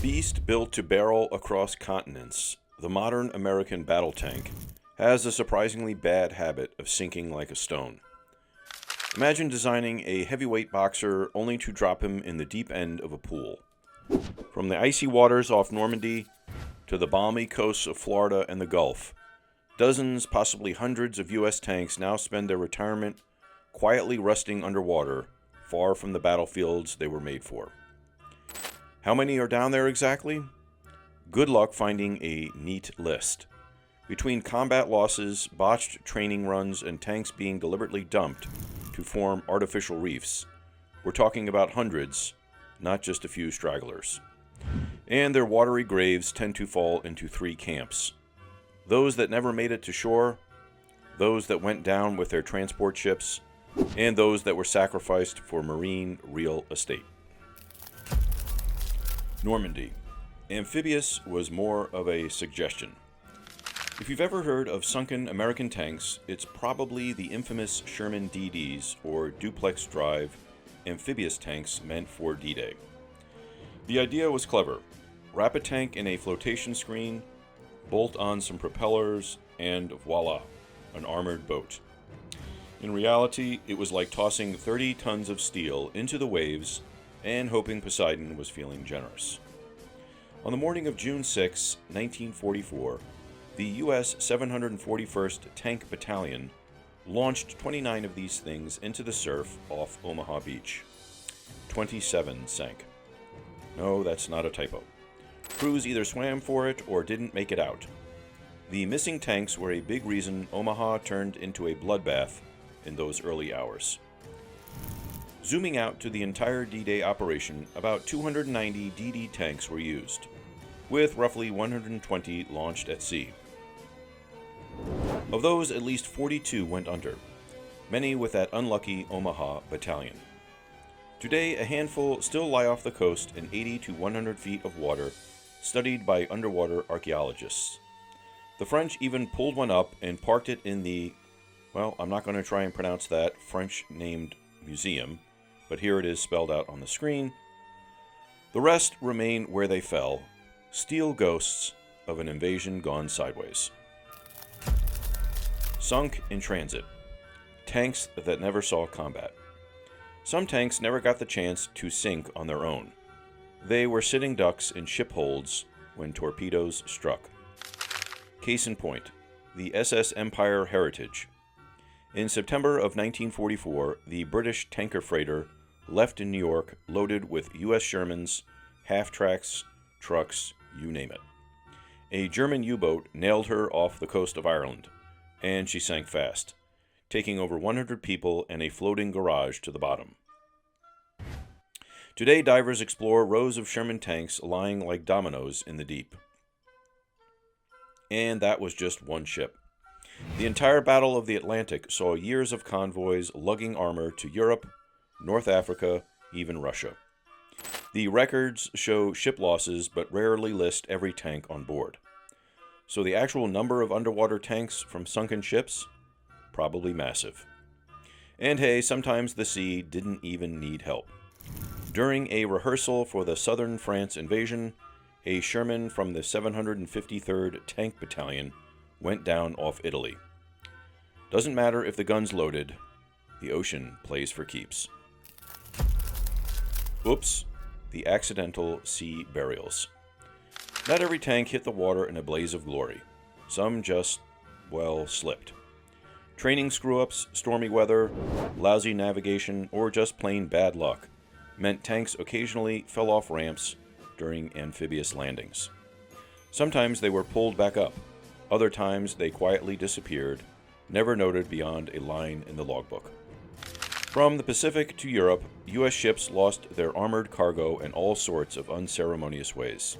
beast built to barrel across continents, the modern American battle tank has a surprisingly bad habit of sinking like a stone. Imagine designing a heavyweight boxer only to drop him in the deep end of a pool. From the icy waters off Normandy to the balmy coasts of Florida and the Gulf, dozens, possibly hundreds of U.S. tanks now spend their retirement quietly rusting underwater, far from the battlefields they were made for. How many are down there exactly? Good luck finding a neat list. Between combat losses, botched training runs, and tanks being deliberately dumped to form artificial reefs, we're talking about hundreds, not just a few stragglers. And their watery graves tend to fall into three camps. Those that never made it to shore, those that went down with their transport ships, and those that were sacrificed for marine real estate. Normandy. Amphibious was more of a suggestion. If you've ever heard of sunken American tanks, it's probably the infamous Sherman DDs, or duplex drive amphibious tanks meant for D-Day. The idea was clever. Wrap a tank in a flotation screen, bolt on some propellers, and voila, an armored boat. In reality, it was like tossing 30 tons of steel into the waves and hoping Poseidon was feeling generous. On the morning of June 6, 1944, the U.S. 741st Tank Battalion launched 29 of these things into the surf off Omaha Beach. 27 sank. No, that's not a typo. Crews either swam for it or didn't make it out. The missing tanks were a big reason Omaha turned into a bloodbath in those early hours. Zooming out to the entire D-Day operation, about 290 DD tanks were used, with roughly 120 launched at sea. Of those, at least 42 went under, many with that unlucky Omaha battalion. Today, a handful still lie off the coast in 80 to 100 feet of water, studied by underwater archaeologists. The French even pulled one up and parked it in the, well, I'm not going to try and pronounce that French-named museum, but here it is spelled out on the screen. The rest remain where they fell, steel ghosts of an invasion gone sideways. Sunk in transit. Tanks that never saw combat. Some tanks never got the chance to sink on their own. They were sitting ducks in ship holds when torpedoes struck. Case in point, the SS Empire Heritage. In September of 1944, the British tanker freighter left in New York loaded with U.S. Shermans, half-tracks, trucks, you name it. A German U-boat nailed her off the coast of Ireland, and she sank fast, taking over 100 people and a floating garage to the bottom. Today, divers explore rows of Sherman tanks lying like dominoes in the deep. And that was just one ship. The entire Battle of the Atlantic saw years of convoys lugging armor to Europe, North Africa, even Russia. The records show ship losses but rarely list every tank on board. So the actual number of underwater tanks from sunken ships? Probably massive. And hey, sometimes the sea didn't even need help. During a rehearsal for the southern France invasion, a Sherman from the 753rd Tank Battalion went down off Italy. Doesn't matter if the gun's loaded, the ocean plays for keeps. Oops, the accidental sea burials. Not every tank hit the water in a blaze of glory. Some just, well, slipped. Training screw-ups, stormy weather, lousy navigation, or just plain bad luck meant tanks occasionally fell off ramps during amphibious landings. Sometimes they were pulled back up. Other times they quietly disappeared, never noted beyond a line in the logbook. From the Pacific to Europe, U.S. ships lost their armored cargo in all sorts of unceremonious ways.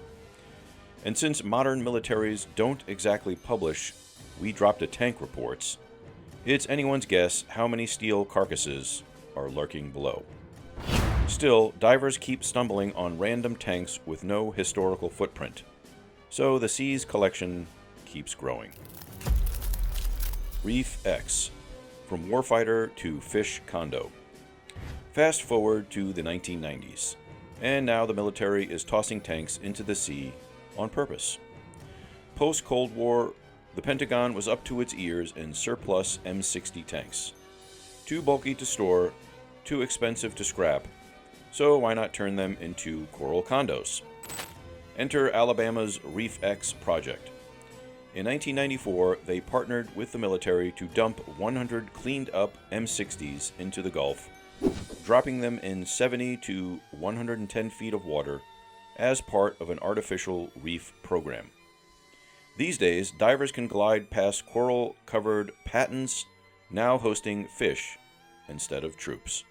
And since modern militaries don't exactly publish "we dropped a tank" reports, it's anyone's guess how many steel carcasses are lurking below. Still, divers keep stumbling on random tanks with no historical footprint, so the sea's collection keeps growing. Reef X. From warfighter to fish condo. Fast forward to the 1990s. and now the military is tossing tanks into the sea on purpose. Post-Cold War, the Pentagon was up to its ears in surplus M60 tanks. Too bulky to store, too expensive to scrap, so why not turn them into coral condos? Enter Alabama's Reef X project. In 1994, they partnered with the military to dump 100 cleaned-up M60s into the Gulf, dropping them in 70 to 110 feet of water as part of an artificial reef program. These days, divers can glide past coral-covered pattens, now hosting fish instead of troops.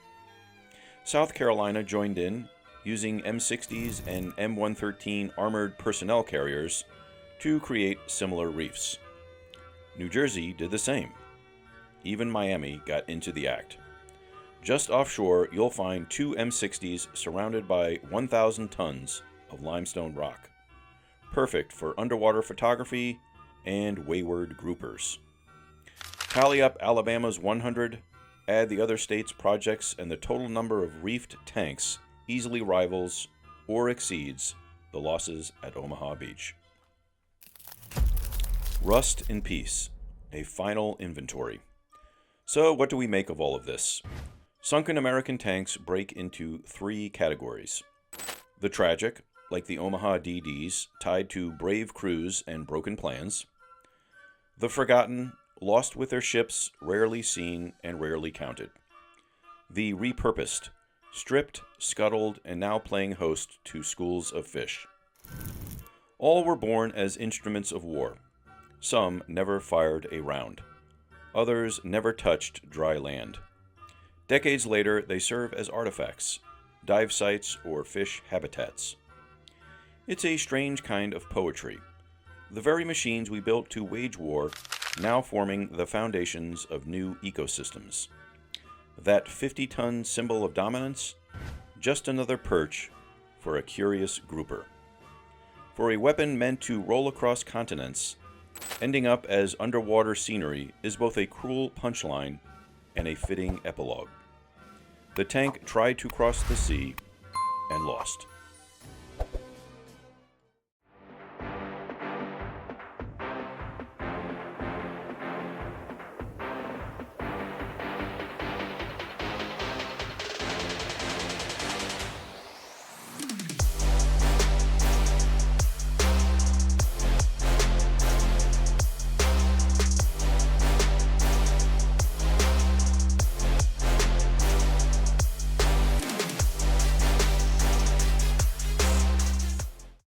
South Carolina joined in, using M60s and M113 armored personnel carriers to create similar reefs. New Jersey did the same. Even Miami got into the act. Just offshore, you'll find 2 M60s surrounded by 1,000 tons of limestone rock. Perfect for underwater photography and wayward groupers. Tally up Alabama's 100, add the other states' projects, and the total number of reefed tanks easily rivals or exceeds the losses at Omaha Beach. Rust in peace, a final inventory. So what do we make of all of this? Sunken American tanks break into 3 categories. The tragic, like the Omaha DDs, tied to brave crews and broken plans. The forgotten, lost with their ships, rarely seen and rarely counted. The repurposed, stripped, scuttled, and now playing host to schools of fish. All were born as instruments of war. Some never fired a round. Others never touched dry land. Decades later, they serve as artifacts, dive sites, or fish habitats. It's a strange kind of poetry. The very machines we built to wage war now forming the foundations of new ecosystems. That 50-ton symbol of dominance? Just another perch for a curious grouper. For a weapon meant to roll across continents, ending up as underwater scenery is both a cruel punchline and a fitting epilogue. The tank tried to cross the sea and lost.